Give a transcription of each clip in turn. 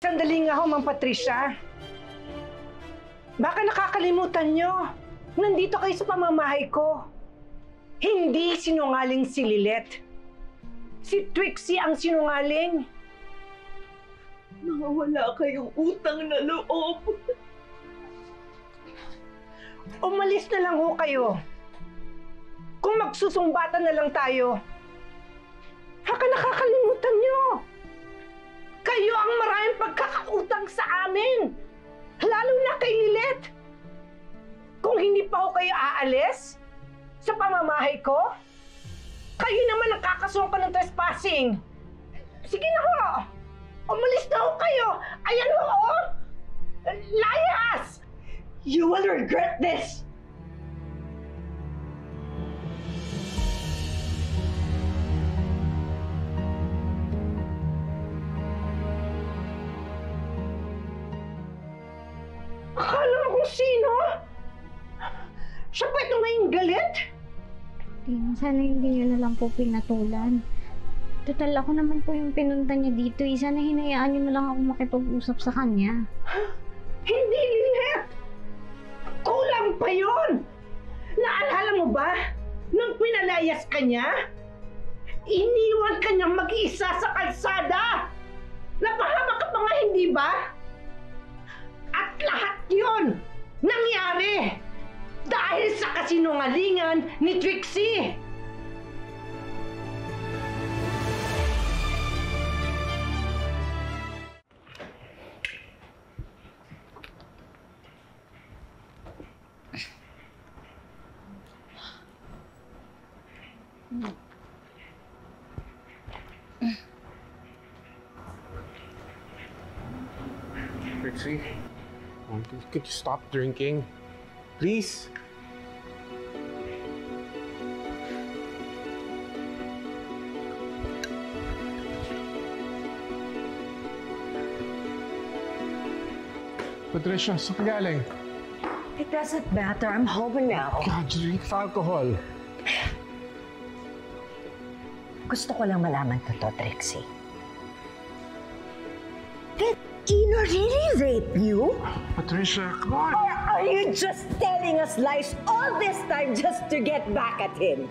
Sandali nga ho, Ma'am Patricia. Baka nakakalimutan nyo. Nandito kayo sa pamamahay ko. Hindi sinungaling si Lilet. Si Trixie ang sinungaling. Mga wala kayong utang na loob. Umalis na lang ho kayo. Kung magsusumbatan na lang tayo. Baka nakakalimutan nyo. Kayo ang maraming pagkakautang sa amin. Lalo na kay Lilet. Kung hindi pa ho kayo aalis sa pamamahay ko, kayo naman ang kakasumpa ng trespassing. Sige na ho. Umalis na ho kayo. Ayan ho. Layas! You will regret this. Akala mo kung sino? Siya pa ito ngayong galit? Tina, sana hindi niyo na lang po pinatulan. Total, ako naman po yung pinunta niya dito. Sana hinayaan niyo na lang ako makipag-usap sa kanya. Hindi, Lilet! Kulang pa yun! Naalala mo ba? Nung pinalayas ka niya, iniwan ka niyang mag-iisa sa kalsada! Napahamak ka pa nga, hindi ba? At lahat yun nangyari dahil sa kasinungalingan ni Trixie! Trixie, could you stop drinking? Please? Patricia, saan ka galing? It doesn't matter. I'm home now. God, you drink alcohol. Gusto ko lang malaman to, Trixie. Did Ino really rape you? Patricia, come on! Or are you just telling us lies all this time just to get back at him?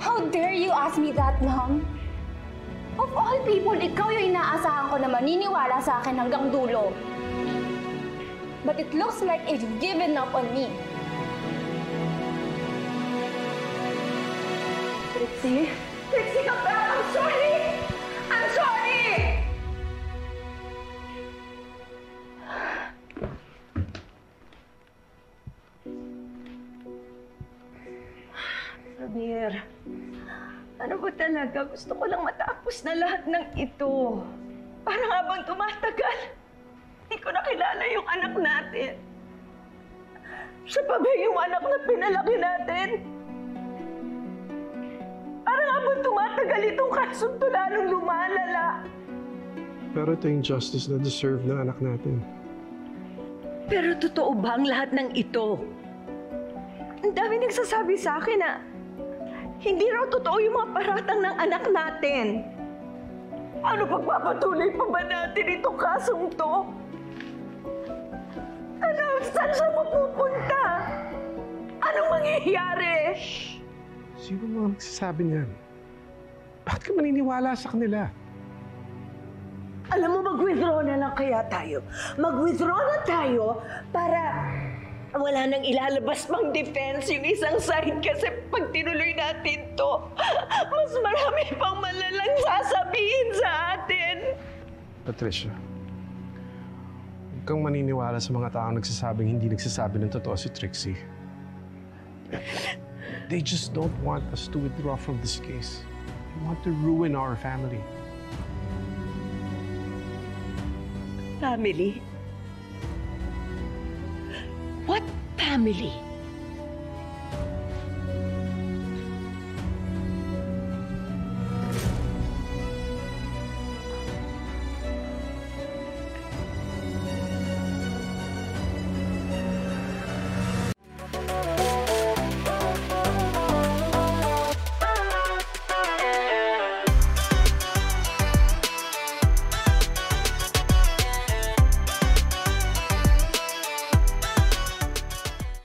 How dare you ask me that, Mom? Of all people, ikaw yung inaasahan ko na maniniwala sa akin hanggang dulo. But it looks like you've given up on me. Trixie? Trixie, come back! I'm sorry! I'm sorry! Samir, ano ba talaga? Gusto ko lang matapos na lahat ng ito. Parang habang tumatagal, hindi ko nakilala yung anak natin. Siya pa ba yung anak na pinalaki natin? Parang habang tumatagal itong kasong to lalong lumalala. Pero ito yung justice na deserve ng anak natin. Pero totoo ba ang lahat ng ito? Ang dami nagsasabi sa akin na hindi raw totoo yung mga paratang ng anak natin. Ano pagpapatuloy pa ba natin itong kasong to? Ano? Saan siya mapupunta? Anong mangyayari? Sino mga nagsasabi niyan? Bakit ka maniniwala sa kanila? Alam mo, mag-withdraw na lang kaya tayo. Mag-withdraw na tayo para wala nang ilalabas pang defense yung isang side kasi pag tinuloy natin to, mas marami pang malalang sasabihin sa atin. Patricia, huwag kang maniniwala sa mga taong nagsasabing hindi nagsasabi ng totoo si Trixie. They just don't want us to withdraw from this case. They want to ruin our family. Family? What family?